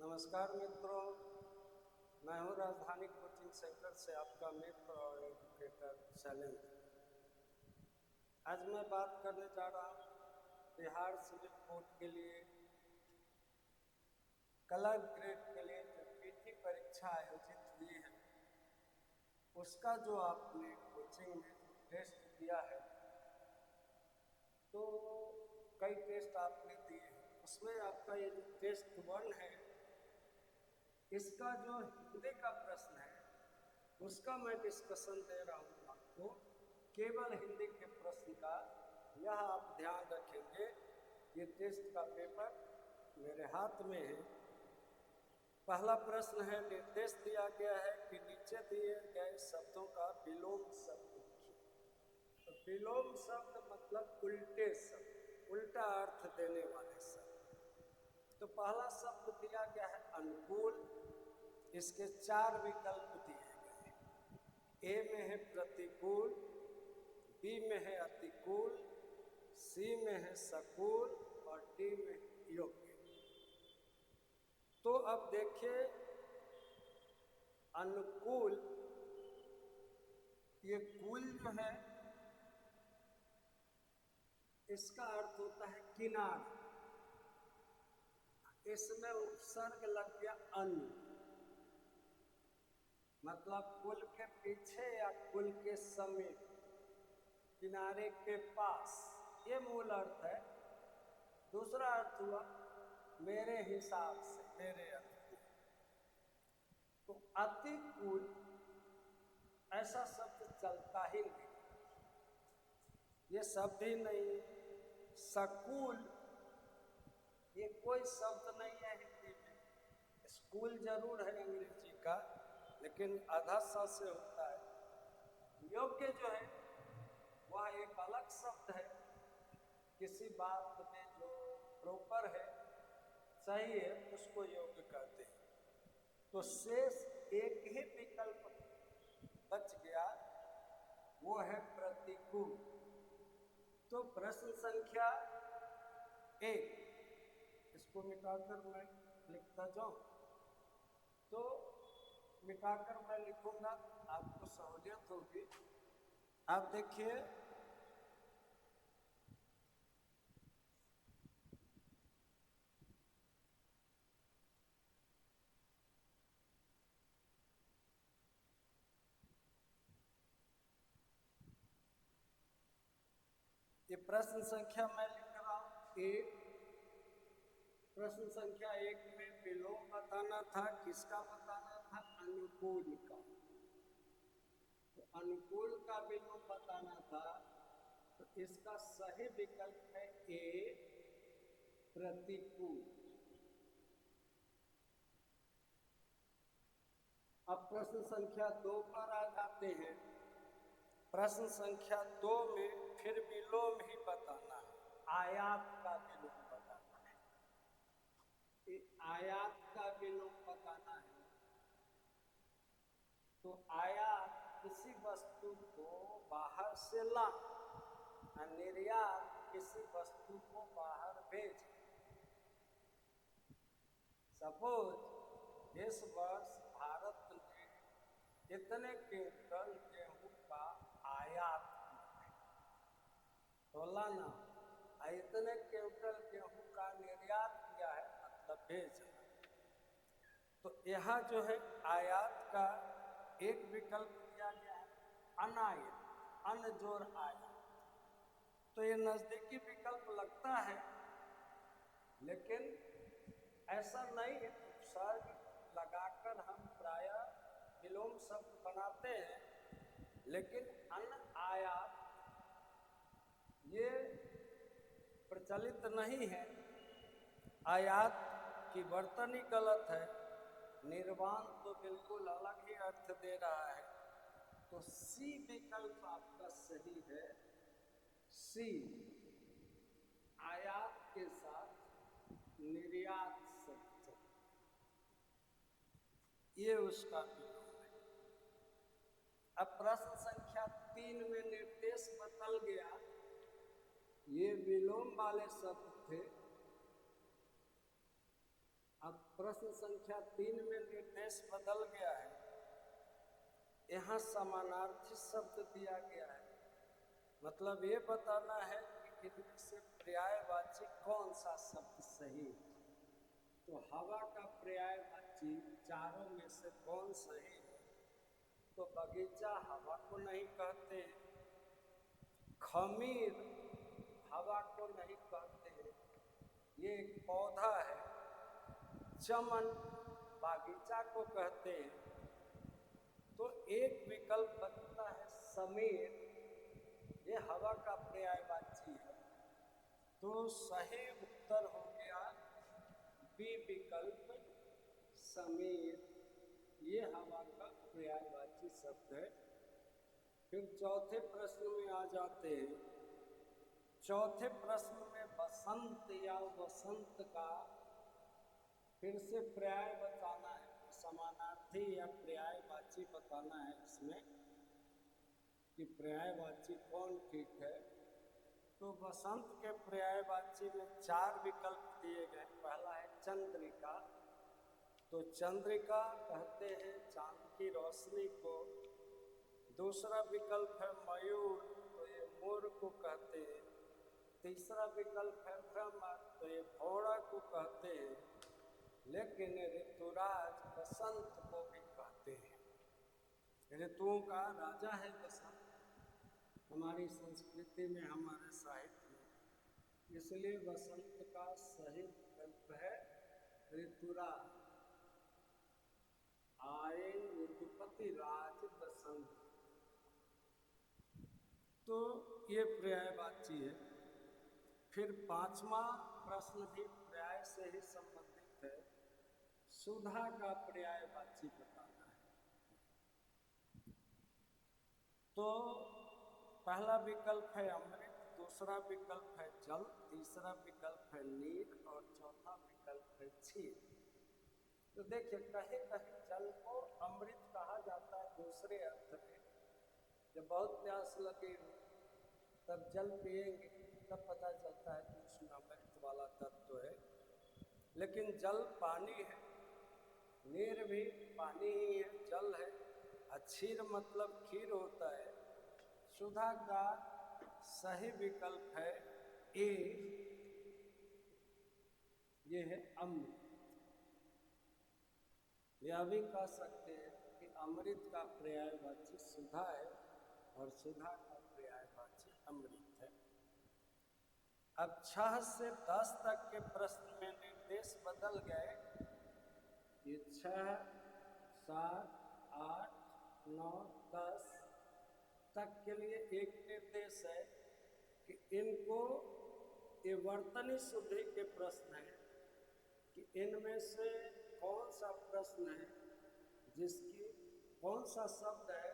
नमस्कार मित्रों, मैं हूँ राजधानी कोचिंग सेंटर से आपका मित्र और एजुकेटर शैलेंद्र। आज मैं बात करने जा रहा हूँ बिहार सिविल कोर्ट के लिए कलर ग्रेड के लिए जो पीटी परीक्षा आयोजित हुई है उसका जो आपने कोचिंग में जो टेस्ट दिया है, तो कई टेस्ट आपने दिए हैं। उसमें आपका ये जो टेस्ट 1 है, इसका जो हिंदी का प्रश्न है उसका मैं डिस्कशन दे रहा हूँ आपको। केवल हिंदी के प्रश्न का यह आप ध्यान रखेंगे। ये टेस्ट का पेपर मेरे हाथ में है। पहला प्रश्न है, निर्देश दिया गया है कि नीचे दिए गए शब्दों का विलोम शब्द लिखिए। तो विलोम शब्द मतलब उल्टे शब्द, उल्टा अर्थ देने वाले शब्द। तो पहला शब्द दिया गया है अनुकूल। इसके 4 विकल्प दिए गए हैं। ए में है प्रतिकूल, बी में है अतिकूल, सी में है सकूल और डी में है योग्य। तो अब देखिए, अनुकूल, ये कूल जो है इसका अर्थ होता है किनारा। इसमें उपसर्ग लग गया अन, मतलब कुल के पीछे या कुल के समीप, किनारे के पास, ये मूल अर्थ है। दूसरा अर्थ हुआ मेरे हिसाब से, मेरे अनुकूल। तो अतिकूल ऐसा शब्द चलता ही नहीं, ये शब्द ही नहीं। सकूल ये कोई शब्द नहीं है हिंदी में। स्कूल जरूर है अंग्रेजी का, लेकिन आधा सा से होता है। योग्य जो है वह एक अलग शब्द है। किसी बात में जो प्रॉपर है, सही है, उसको योग्य कहते हैं। तो शेष एक ही विकल्प बच गया, वो है प्रतिकूल। तो प्रश्न संख्या 1, इसको मिटाकर मैं लिखता जाऊं, तो मिटाकर मैं लिखूंगा, आपको सहूलियत होगी। आप देखिए, ये प्रश्न संख्या मैं लिख रहा हूं 1। प्रश्न संख्या 1 में विलोम बताना था। किसका बताना था? अनुकूल का। तो अनुकूल का विलोम बताना था, तो इसका सही विकल्प है ए, प्रतिकूल। अब प्रश्न संख्या 2 पर आ जाते हैं। प्रश्न संख्या 2 में फिर विलोम ही बताना है, आयात का विलोम बताना है। आयात का विलोम बताना है। तो आयात किसी वस्तु को बाहर से लाना और निर्यात किसी वस्तु को बाहर भेजना। सपोज इस वर्ष भारत ने इतने क्विंटल गेहूं का आयात किया, तोलाना, इतने क्विंटल गेहूं का निर्यात किया है, मतलब भेजना। तो यहाँ जो है आयात का एक विकल्प दिया गया है अनायत, अनजोड़ आयात। तो ये नजदीकी विकल्प लगता है, लेकिन ऐसा नहीं है। उपसर्ग लगाकर हम प्रायः विलोम शब्द बनाते हैं, लेकिन अन आयात ये प्रचलित नहीं है। आयात की वर्तनी गलत है, निर्वाण तो बिल्कुल अलग ही अर्थ दे रहा है। तो सी विकल्प आपका सही है। सी, आयात के साथ निर्यात शब्द, ये उसका विलोम है। अब प्रश्न संख्या 3 में निर्देश बदल गया। ये विलोम वाले शब्द थे, अब प्रश्न संख्या 3 में निर्देश बदल गया है। यहाँ समानार्थी शब्द दिया गया है, मतलब ये बताना है कि इनमें से पर्यायवाची कौन सा शब्द सही है। तो हवा का पर्यायवाची चारों में से कौन सही है? तो बगीचा हवा को नहीं कहते हैं, खमीर हवा को नहीं कहते हैं, ये एक पौधा है। चमन बागीचा को कहते हैं। तो एक विकल्प बचता है समीर, ये हवा का पर्यायवाची है। तो सही उत्तर हो गया बी विकल्प समीर, ये हवा का पर्यायवाची शब्द है। फिर चौथे प्रश्न में आ जाते हैं। चौथे प्रश्न में बसंत या वसंत का फिर से पर्याय बताना है, समानार्थी या पर्यायवाची बताना है इसमें कि पर्यायवाची कौन ठीक है। तो बसंत के पर्यायवाची में 4 विकल्प दिए गए। पहला है चंद्रिका, तो चंद्रिका कहते हैं चांद की रोशनी को। दूसरा विकल्प है मयूर, तो ये मोर को कहते हैं। तीसरा विकल्प है भ्रमर, तो ये घोड़ा को कहते हैं। लेकिन ऋतुराज बसंत को भी कहते हैं। ऋतुओं का राजा है बसंत, हमारी संस्कृति में, हमारे साहित्य में, इसलिए बसंत का सही विकल्प है ऋतुराज। आए ऋतुपति राज बसंत, तो ये पर्यायवाची है। फिर 5वां प्रश्न भी पर्याय से ही संबंधित है। सुधा का पर्यायवाची बताना है। तो पहला विकल्प है अमृत, दूसरा विकल्प है जल, तीसरा विकल्प है नीर और चौथा विकल्प है क्षीर। तो देखिए, कहीं कहीं जल को अमृत कहा जाता है दूसरे अर्थ में। जब बहुत प्यास लगे तब जल पिएंगे तब पता चलता है कि उसमें अमृत वाला तत्व है। लेकिन जल पानी है, नीर भी पानी ही है, जल है। क्षीर मतलब खीर होता है। सुधा का सही विकल्प है ए, ये है अमृत। यह भी कह सकते हैं कि अमृत का पर्यायवाची सुधा है और सुधा का पर्यायवाची अमृत है। अब 6 से 10 तक के प्रश्न में निर्देश बदल गए। ये 6, 7, 8, 9, 10 तक के लिए एक निर्देश है कि इनको, ये वर्तनी शुद्धि के प्रश्न है कि इनमें से कौन सा प्रश्न है जिसकी, कौन सा शब्द है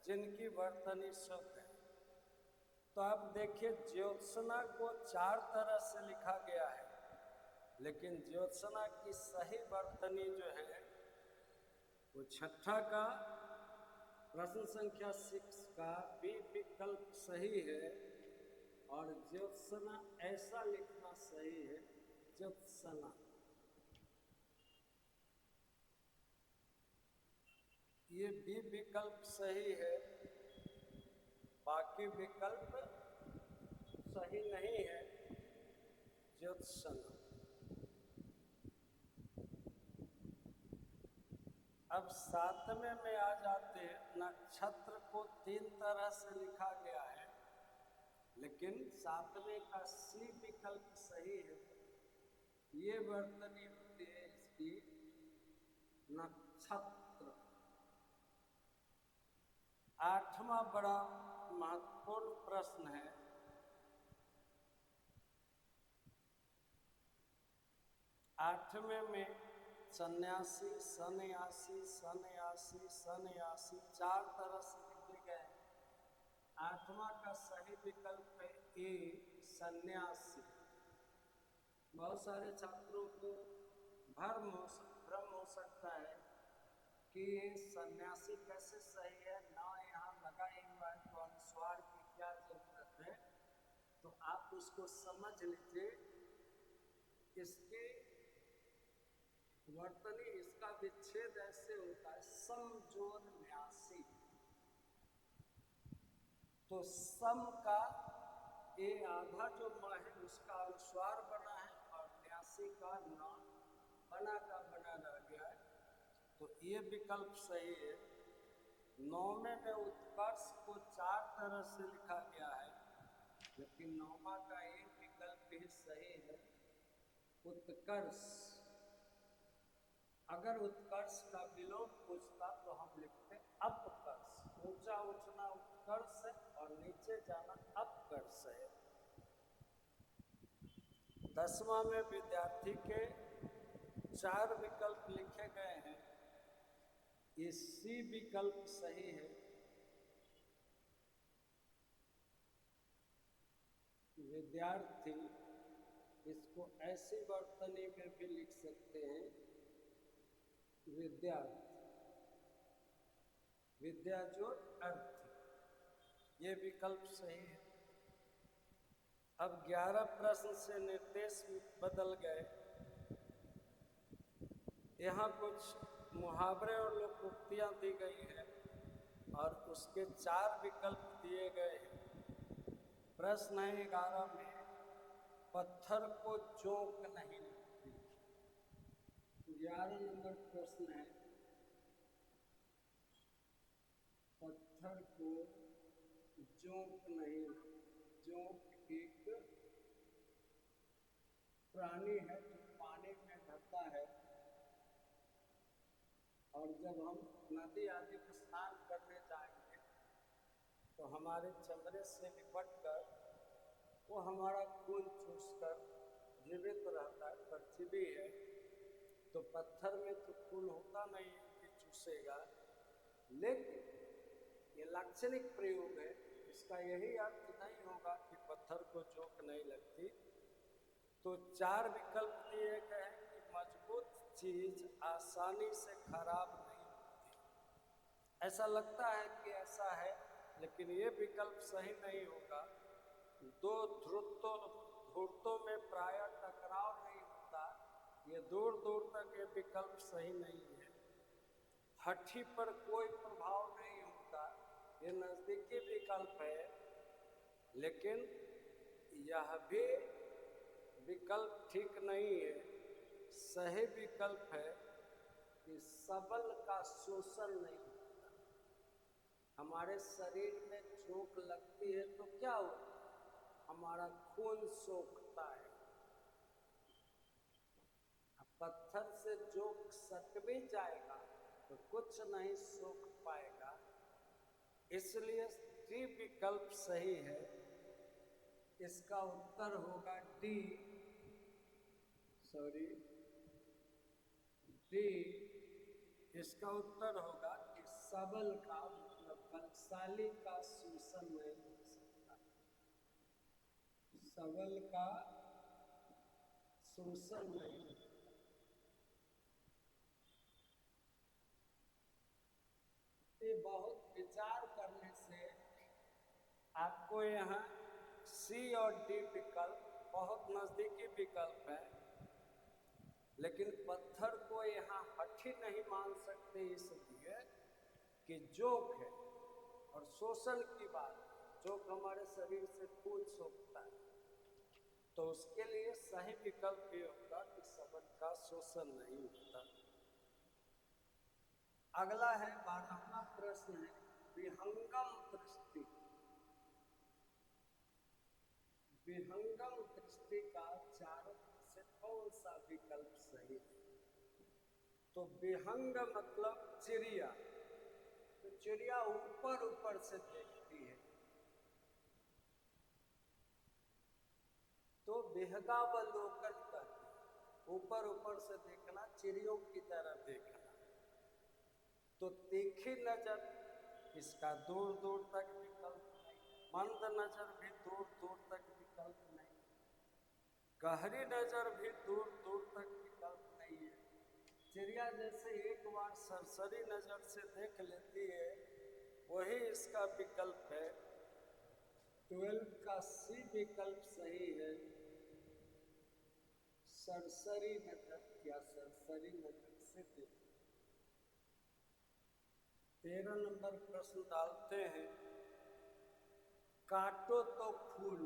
जिनकी वर्तनी शुद्ध है। तो आप देखिए, ज्योत्सना को 4 तरह से लिखा गया है, लेकिन ज्योत्सना की सही वर्तनी जो है वो 6 का प्रश्न संख्या 6 का बी विकल्प सही है। और ज्योत्सना ऐसा लिखना सही है, ज्योत्सना। ये बी विकल्प सही है, बाकी विकल्प सही नहीं है, ज्योत्सना। अब 7वें में आ जाते हैं। नक्षत्र को 3 तरह से लिखा गया है, लेकिन 7वें का सी विकल्प सही है। ये वर्तनी होती है इसकी, नक्षत्र। 8वां बड़ा महत्वपूर्ण प्रश्न है। 8वें में सन्यासी, सन्यासी, सन्यासी, सन्यासी 4 तरह से लिखे गए। 8वां का सही विकल्प है ए, सन्यासी। बहुत सारे छात्रों को भ्रम हो सकता है कि सन्यासी कैसे सही है, ना यहाँ लगा ही हुआ है तो अनुस्वार की क्या जरूरत है। तो आप उसको समझ लीजिए। इसके वर्तनी, इसका विच्छेद ऐसे होता है समजोर न्यासी। तो सम का ये आधा जो म है उसका अनुस्वार बना है और न्यासी का न बना का बना रह गया है, तो ये विकल्प सही है। नौवे में उत्कर्ष को 4 तरह से लिखा गया है, लेकिन नौवा का एक विकल्प ही सही है, उत्कर्ष। अगर उत्कर्ष का विलोम पूछता तो हम लिखते अपकर्ष। ऊंचा उठना उत्कर्ष है और नीचे जाना अपकर्ष है। 10वां में विद्यार्थी के 4 विकल्प लिखे गए हैं, ये सी विकल्प सही है। विद्यार्थी, इसको ऐसी वर्तनी में भी लिख सकते हैं, विद्यार्थी, विद्या जो अर्थी, ये विकल्प सही है। अब 11 प्रश्न से निर्देश बदल गए। यहाँ कुछ मुहावरे और लोकोक्तियाँ दी गई है और उसके 4 विकल्प दिए गए हैं। प्रश्न है 11 में, पत्थर को जोंक नहीं लगती। 11 नंबर प्रश्न है, पत्थर को जोंक नहीं लगती। जोंक एक प्राणी है जो पानी में रहता है, और जब हम नदी आदि में स्नान करने जाएंगे तो हमारे चमड़े से लिपट कर वो हमारा खून चूस कर जीवित रहता है, परजीवी है। तो पत्थर में तो खून होता नहीं है कि चूसेगा, लेकिन ये लाक्षणिक प्रयोग है, इसका यही अर्थ नहीं होगा कि पत्थर को जोंक नहीं लगती। तो 4 विकल्प दिए गए हैं कि मजबूत चीज आसानी से खराब नहीं होती। ऐसा लगता है कि ऐसा है, लेकिन ये विकल्प सही नहीं होगा। 2 धूर्तों में प्रायः टकराव नहीं होता, ये दूर दूर तक ये विकल्प सही नहीं है। हठी पर कोई प्रभाव नहीं होता, ये नजदीकी विकल्प है, लेकिन यह भी विकल्प ठीक नहीं है। सही विकल्प है कि सबल का शोषण नहीं होता। हमारे शरीर में जोंक लगती है तो क्या होता है? हमारा खून सोखता है। पत्थर से जोंक सट भी जाएगा तो कुछ नहीं सोख पाएगा। इसलिए डी विकल्प सही है। इसका उत्तर होगा डी, इसका उत्तर होगा कि सबल का मतलब बलशाली का शोषण नहीं हो सकता। सबल का शोषण नहीं हो सकता। ये बहुत विचार करने से आपको यहाँ सी और डी विकल्प बहुत नजदीकी विकल्प है, लेकिन पत्थर को यहाँ हठी नहीं मान सकते, इसलिए कि जोंक है और शोषण की बात, जोंक हमारे शरीर से खून सोखता है, तो उसके लिए सही विकल्प ये होगा कि सबल का शोषण नहीं होता। अगला है 12वां प्रश्न है, विहंगम दृष्टि। विहंगम दृष्टि का चारों से कौन सा विकल्प सही है? तो विहंग मतलब चिड़िया, तो चिड़िया ऊपर ऊपर से देखती है, तो विहंगावलोकन करती है। ऊपर ऊपर से देखना, चिड़ियों की तरह देखना। तो तीखी नजर, इसका दूर दूर तक विकल्प नहीं। मंद नजर भी दूर दूर तक विकल्प नहीं। गहरी नजर भी दूर दूर तक विकल्प नहीं है। चिड़िया जैसे एक बार सरसरी नजर से देख लेती है, वही इसका विकल्प है। 12 का सी विकल्प सही है। सरसरी नजर या सरसरी नजर से देखो। 13 नंबर प्रश्न डालते हैं, काटो तो खून।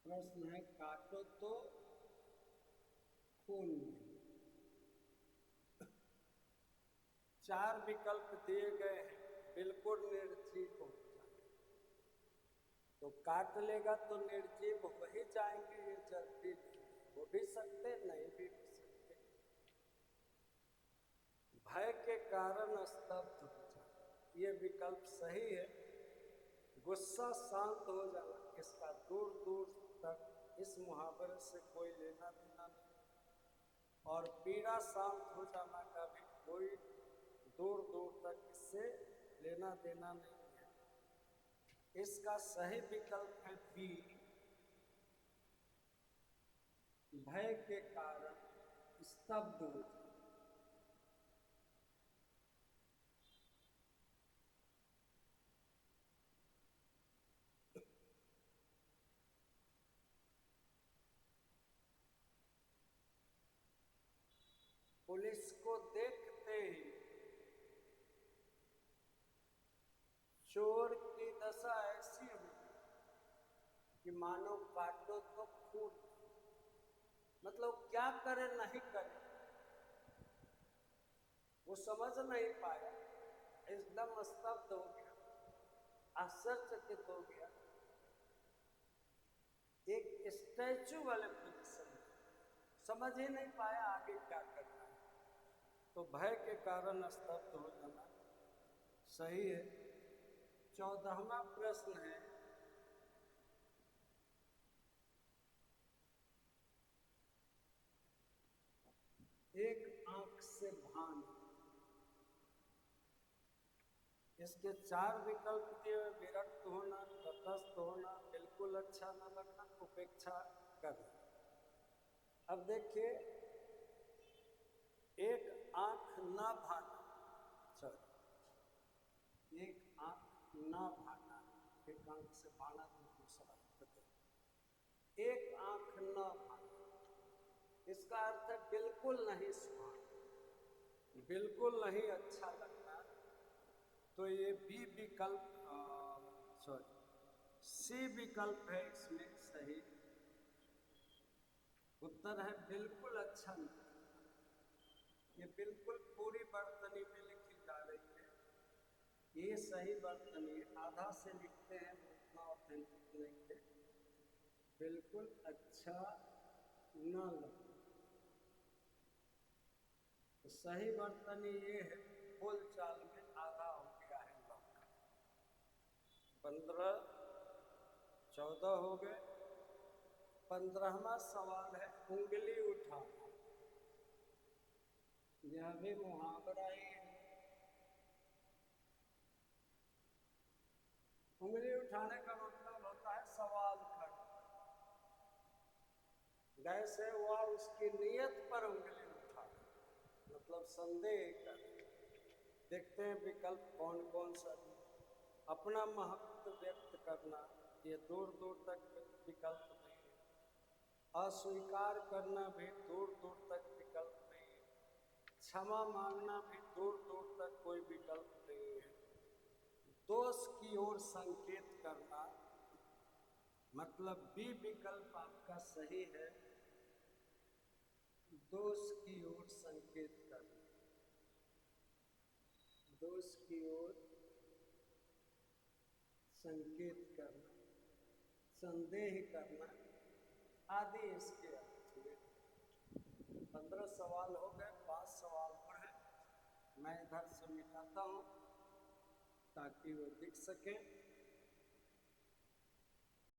प्रश्न है काटो तो खून। 4 विकल्प दिए गए हैं, बिल्कुल निर्जीव हो जाए तो काट लेगा तो निर्जीव हो ही जाएंगे, ये जल्दी हो भी सकते नहीं भी हो सकते। भय के कारण स्तब्ध हो जाए, ये विकल्प सही है। गुस्सा शांत हो जाना, इसका दूर दूर तक इस मुहावरे से कोई लेना देना नहीं। और पीड़ा शांत हो जाना का भी कोई दूर दूर तक इससे लेना देना नहीं है। इसका सही विकल्प है बी, भय के कारण स्तब्ध हो जाए। पुलिस को देखते ही चोर की दशा ऐसी हुई कि मानो काटो तो खून। मतलब क्या करे नहीं करे वो समझ नहीं पाया, एकदम स्तब्ध हो गया, आश्चर्यचकित हो गया, एक स्टैचू वाले पोजीशन में समझ ही नहीं पाया आगे क्या करना है। तो भय के कारण स्तब्ध हो जाना सही है। 14वां प्रश्न है, एक आंख से भान। इसके 4 विकल्प दिए, विरक्त होना, तटस्थ होना, बिल्कुल अच्छा न लगना, उपेक्षा करना। अब देखिए, एक आंख न भाना, सॉरी, एक आंख न भाना, एक आंख से भाना तो दूसरा अर्थ। एक आंख न भाना, इसका अर्थ है बिल्कुल नहीं सुहाना, बिल्कुल नहीं अच्छा लगना। तो ये बी विकल्प, सॉरी, सी विकल्प है इसमें सही उत्तर है, बिल्कुल अच्छा नहीं। ये बिल्कुल पूरी वर्तनी में लिखी जा रही है, ये सही वर्तनी है। आधा से लिखते हैं वो उतना ऑथेंटिक नहीं है। बिल्कुल अच्छा न लगे तो सही वर्तनी ये है, बोल चाल में आधा हो गया है लॉक। 15 14 हो गए। 15वां सवाल है, उंगली उठाना। यह भी मुहावरा ही है। उंगली उठाने का मतलब होता है सवाल खड़ा। जैसे वह उसकी नियत पर उंगली उठाना, मतलब संदेह कर। देखते हैं विकल्प कौन कौन सा है। अपना महत्व व्यक्त करना, ये दूर दूर तक विकल्प नहीं है। अस्वीकार करना भी दूर दूर तक विकल्प नहीं है। क्षमा मांगना भी दूर दूर तक कोई विकल्प नहीं है। दोष की ओर संकेत करना, मतलब बी विकल्प आपका सही है, दोष की ओर संकेत करना, दोष की ओर संकेत करना, संदेह करना आदि इसके अर्थ हुए। 15 सवाल हो गए, 5 सवाल और हैं। मैं इधर से मिटाता हूँ ताकि वो दिख सके।